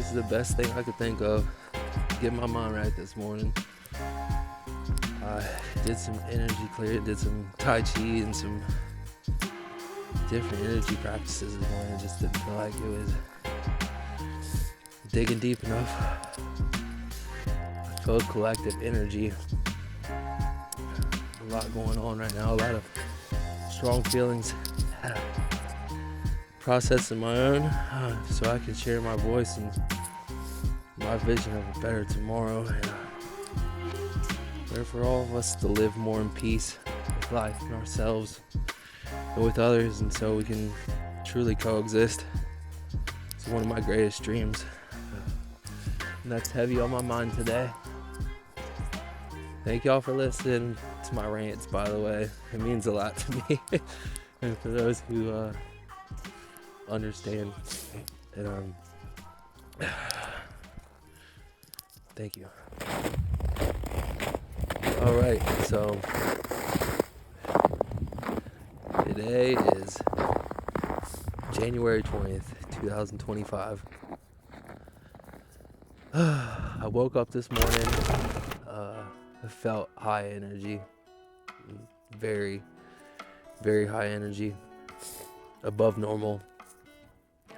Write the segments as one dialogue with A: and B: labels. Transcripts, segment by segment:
A: This is the best thing I could think of to get my mind right this morning. I did some energy clear, did some Tai Chi and some different energy practices this morning. I just didn't feel like it was digging deep enough. I felt collective energy. A lot going on right now, a lot of strong feelings. Processing my own so I can share my voice and my vision of a better tomorrow, and better for all of us to live more in peace with life and ourselves and with others, and so we can truly coexist. It's one of my greatest dreams, and that's heavy on my mind today. Thank y'all for listening to my rants, by the way. It means a lot to me. And for those who understand, and thank you. All right, so today is January 20th, 2025. I woke up this morning. I felt high energy, very, very high energy, above normal.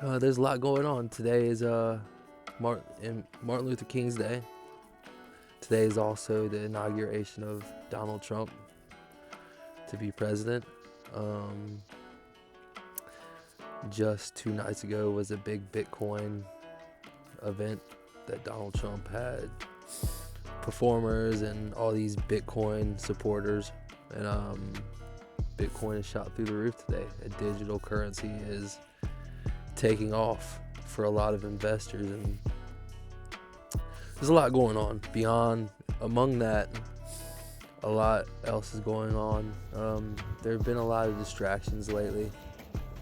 A: There's a lot going on. Today is Martin Luther King's Day. Today is also the inauguration of Donald Trump to be president. Just 2 nights ago was a big Bitcoin event that Donald Trump had performers and all these Bitcoin supporters, and Bitcoin is shot through the roof today. A digital currency is taking off for a lot of investors, and there's a lot going on. Among that, a lot else is going on. There have been a lot of distractions lately.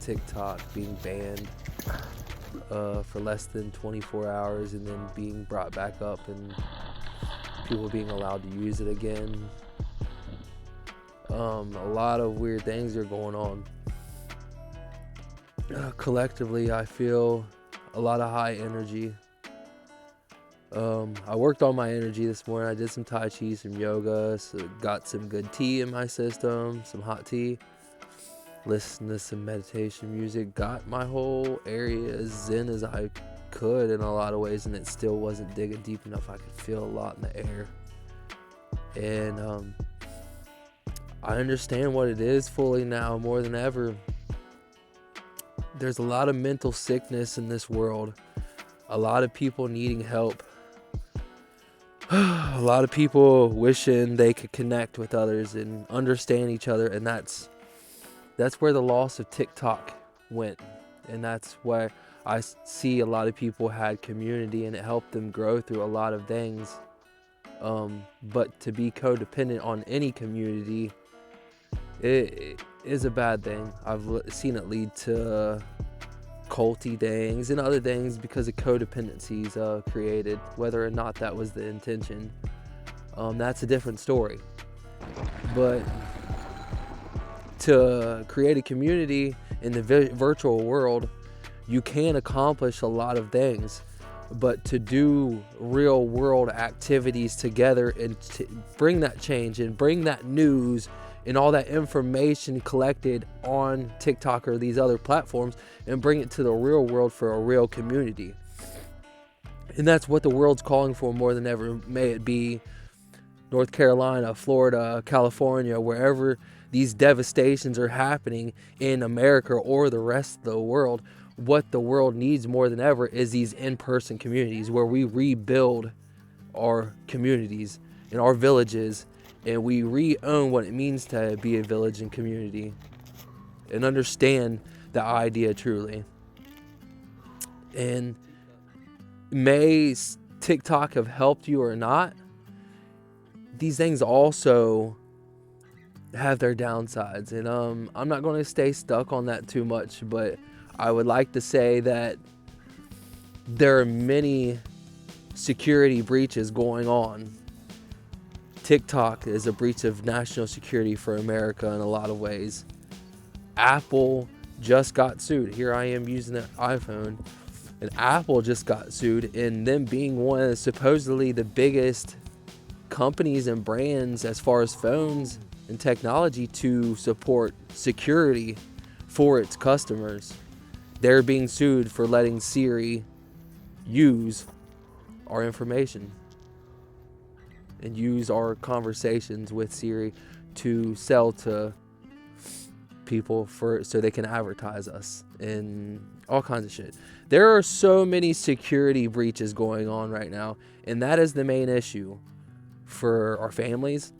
A: TikTok being banned for less than 24 hours and then being brought back up, and people being allowed to use it again. A lot of weird things are going on. Collectively, I feel a lot of high energy. I worked on my energy this morning. I did some Tai Chi, some yoga, so got some good tea in my system, some hot tea. Listened to some meditation music. Got my whole area as zen as I could in a lot of ways, and it still wasn't digging deep enough. I could feel a lot in the air. And I understand what it is fully now, more than ever. There's a lot of mental sickness in this world. A lot of people needing help. A lot of people wishing they could connect with others and understand each other, and that's where the loss of TikTok went. And that's where I see a lot of people had community, and it helped them grow through a lot of things. But to be codependent on any community, it is a bad thing. I've seen it lead to culty things and other things because of codependencies created, whether or not that was the intention. That's a different story. But to create a community in the virtual world, you can accomplish a lot of things. But to do real world activities together and to bring that change and bring that news and all that information collected on TikTok or these other platforms and bring it to the real world for a real community. And that's what the world's calling for more than ever. May it be North Carolina, Florida, California, wherever these devastations are happening in America or the rest of the world. What the world needs more than ever is these in-person communities where we rebuild our communities and our villages, and we re-own what it means to be a village and community and understand the idea truly. And may TikTok have helped you or not, these things also have their downsides. And I'm not going to stay stuck on that too much, but I would like to say that there are many security breaches going on. TikTok is a breach of national security for America in a lot of ways. Apple just got sued. Here I am using an iPhone, And Apple just got sued, and them being one of supposedly the biggest companies and brands as far as phones and technology to support security for its customers. They're being sued for letting Siri use our information and use our conversations with Siri to sell to people so they can advertise us and all kinds of shit. There are so many security breaches going on right now, and that is the main issue for our families,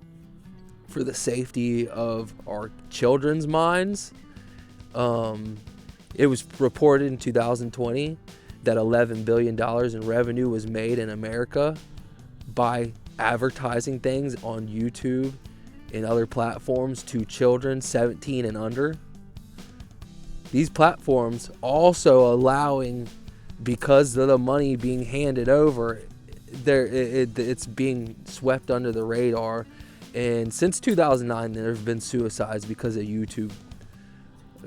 A: for the safety of our children's minds. It was reported in 2020 that $11 billion in revenue was made in America by advertising things on YouTube and other platforms to children 17 and under. These platforms also allowing, because of the money being handed over, it's being swept under the radar. And since 2009, there have been suicides because of YouTube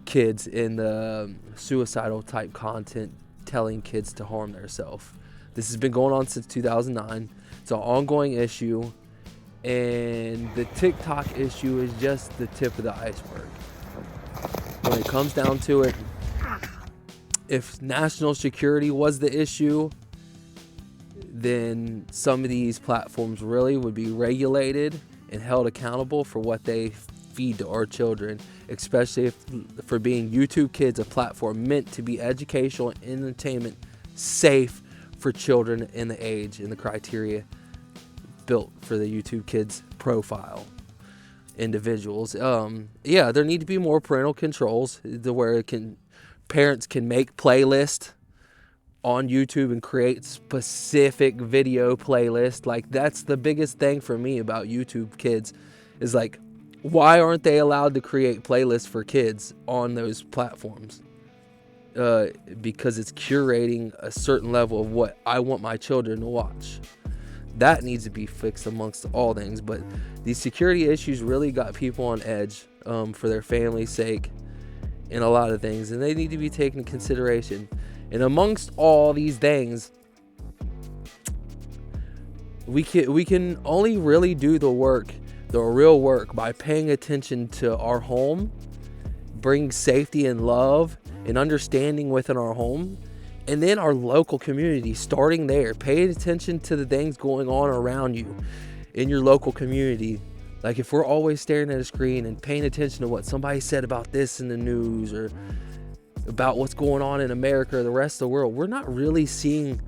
A: kids in the suicidal type content telling kids to harm themselves. This has been going on since 2009. It's an ongoing issue, and the TikTok issue is just the tip of the iceberg. When it comes down to it, if national security was the issue, then some of these platforms really would be regulated and held accountable for what they feed to our children, especially for being YouTube Kids, a platform meant to be educational and entertainment, safe for children in the age and the criteria built for the YouTube Kids profile individuals. There need to be more parental controls to where parents can make playlists on YouTube and create specific video playlists. Like, that's the biggest thing for me about YouTube Kids is like, why aren't they allowed to create playlists for kids on those platforms? Because it's curating a certain level of what I want my children to watch. That needs to be fixed amongst all things. But these security issues really got people on edge for their family's sake and a lot of things, and they need to be taken into consideration. And amongst all these things, we can only really do the real work, by paying attention to our home, bringing safety and love and understanding within our home, and then our local community, starting there. Pay attention to the things going on around you in your local community. Like, if we're always staring at a screen and paying attention to what somebody said about this in the news or about what's going on in America or the rest of the world, we're not really seeing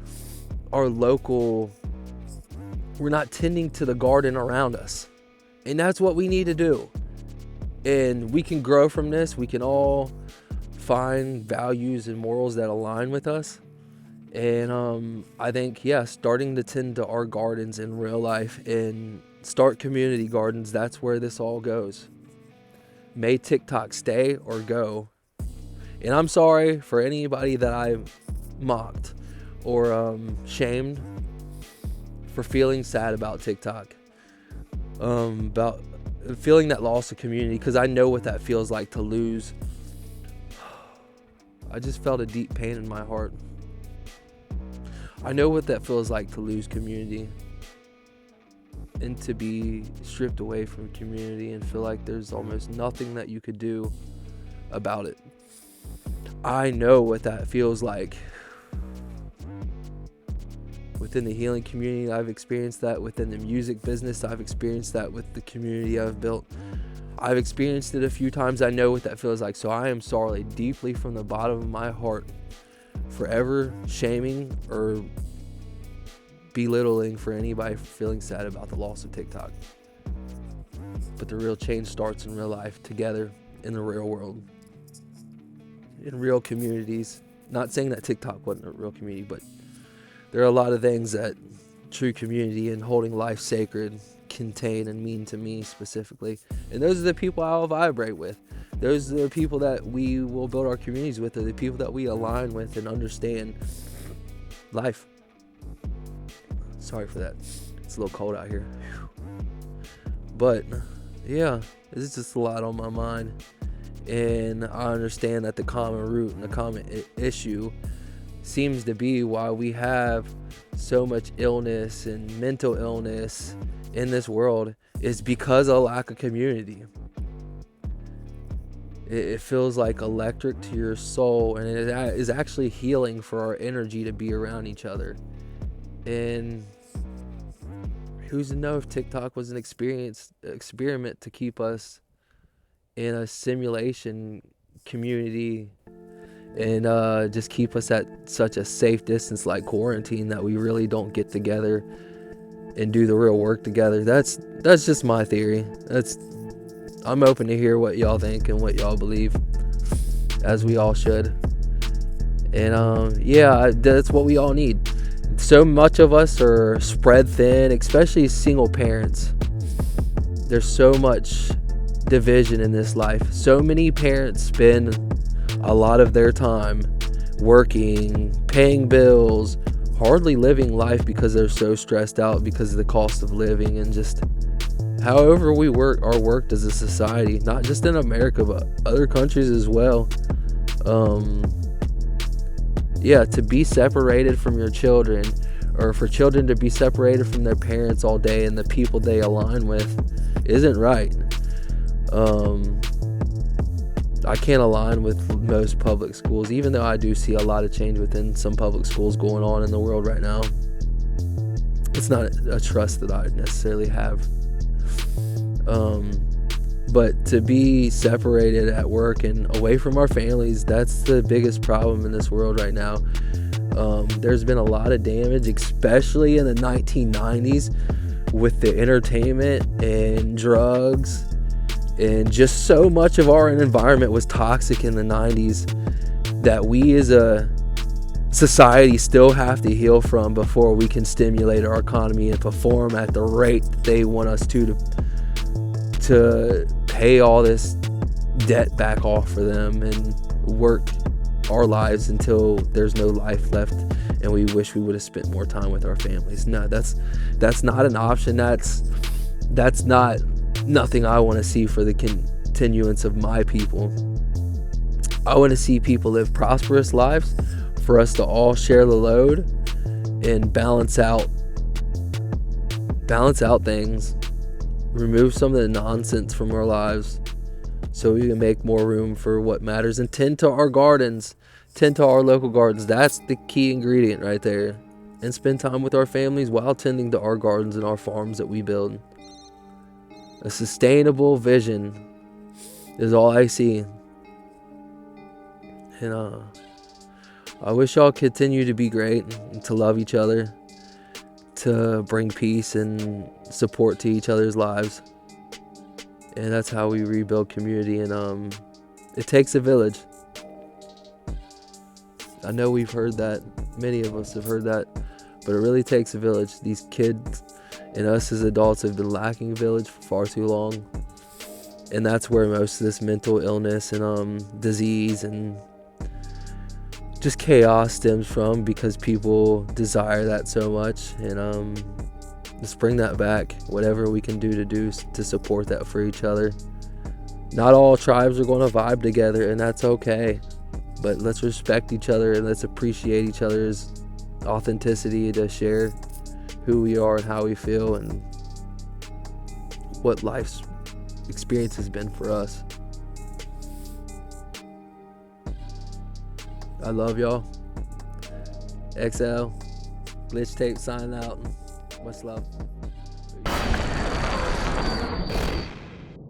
A: our local, we're not tending to the garden around us. And that's what we need to do. And we can grow from this. We can all find values and morals that align with us. And I think, starting to tend to our gardens in real life and start community gardens, that's where this all goes. May TikTok stay or go. And I'm sorry for anybody that I mocked or shamed for feeling sad about TikTok. About feeling that loss of community, because I know what that feels like to lose. I just felt a deep pain in my heart. I know what that feels like to lose community and to be stripped away from community and feel like there's almost nothing that you could do about it. I know what that feels like. Within the healing community, I've experienced that. Within the music business, I've experienced that with the community I've built. I've experienced it a few times. I know what that feels like. So I am sorry deeply from the bottom of my heart for ever shaming or belittling for anybody feeling sad about the loss of TikTok. But the real change starts in real life, together in the real world, in real communities. Not saying that TikTok wasn't a real community, but there are a lot of things that true community and holding life sacred contain and mean to me specifically. And those are the people I'll vibrate with. Those are the people that we will build our communities with, are the people that we align with and understand life. Sorry for that. It's a little cold out here. But yeah, it's just a lot on my mind. And I understand that the common root and the common issue seems to be why we have so much illness and mental illness in this world, is because of lack of community. It feels like electric to your soul, and it is actually healing for our energy to be around each other. And who's to know if TikTok was an experiment to keep us in a simulation community and just keep us at such a safe distance like quarantine, that we really don't get together and do the real work together. That's just my theory. I'm open to hear what y'all think and what y'all believe, as we all should. And that's what we all need. So much of us are spread thin, especially single parents. There's so much division in this life. So many parents spend a lot of their time working, paying bills, hardly living life because they're so stressed out because of the cost of living, and just however we are worked as a society, not just in America but other countries as well. To be separated from your children, or for children to be separated from their parents all day and the people they align with, isn't right. I can't align with most public schools, even though I do see a lot of change within some public schools going on in the world right now. It's not a trust that I necessarily have. But to be separated at work and away from our families, that's the biggest problem in this world right now. There's been a lot of damage, especially in the 1990s, with the entertainment and drugs, and just so much of our environment was toxic in the 90s that we as a society still have to heal from before we can stimulate our economy and perform at the rate that they want us to pay all this debt back off for them and work our lives until there's no life left and we wish we would have spent more time with our families. No, that's not an option. That's not nothing I want to see for the continuance of my people. I want to see people live prosperous lives, for us to all share the load and balance out things, remove some of the nonsense from our lives so we can make more room for what matters, and tend to our gardens, tend to our local gardens. That's the key ingredient right there. And spend time with our families while tending to our gardens and our farms that we build. A sustainable vision is all I see. And I wish y'all continue to be great and to love each other, to bring peace and support to each other's lives. And that's how we rebuild community. And it takes a village. I know we've heard that, many of us have heard that, but it really takes a village. These kids and us as adults have been lacking a village for far too long. And that's where most of this mental illness and disease and just chaos stems from, because people desire that so much. And let's bring that back, whatever we can do to support that for each other. Not all tribes are going to vibe together, and that's okay, but let's respect each other and let's appreciate each other's authenticity to share who we are and how we feel and what life's experience has been for us. I love y'all. XL, Glitch Tape signing out. Much love.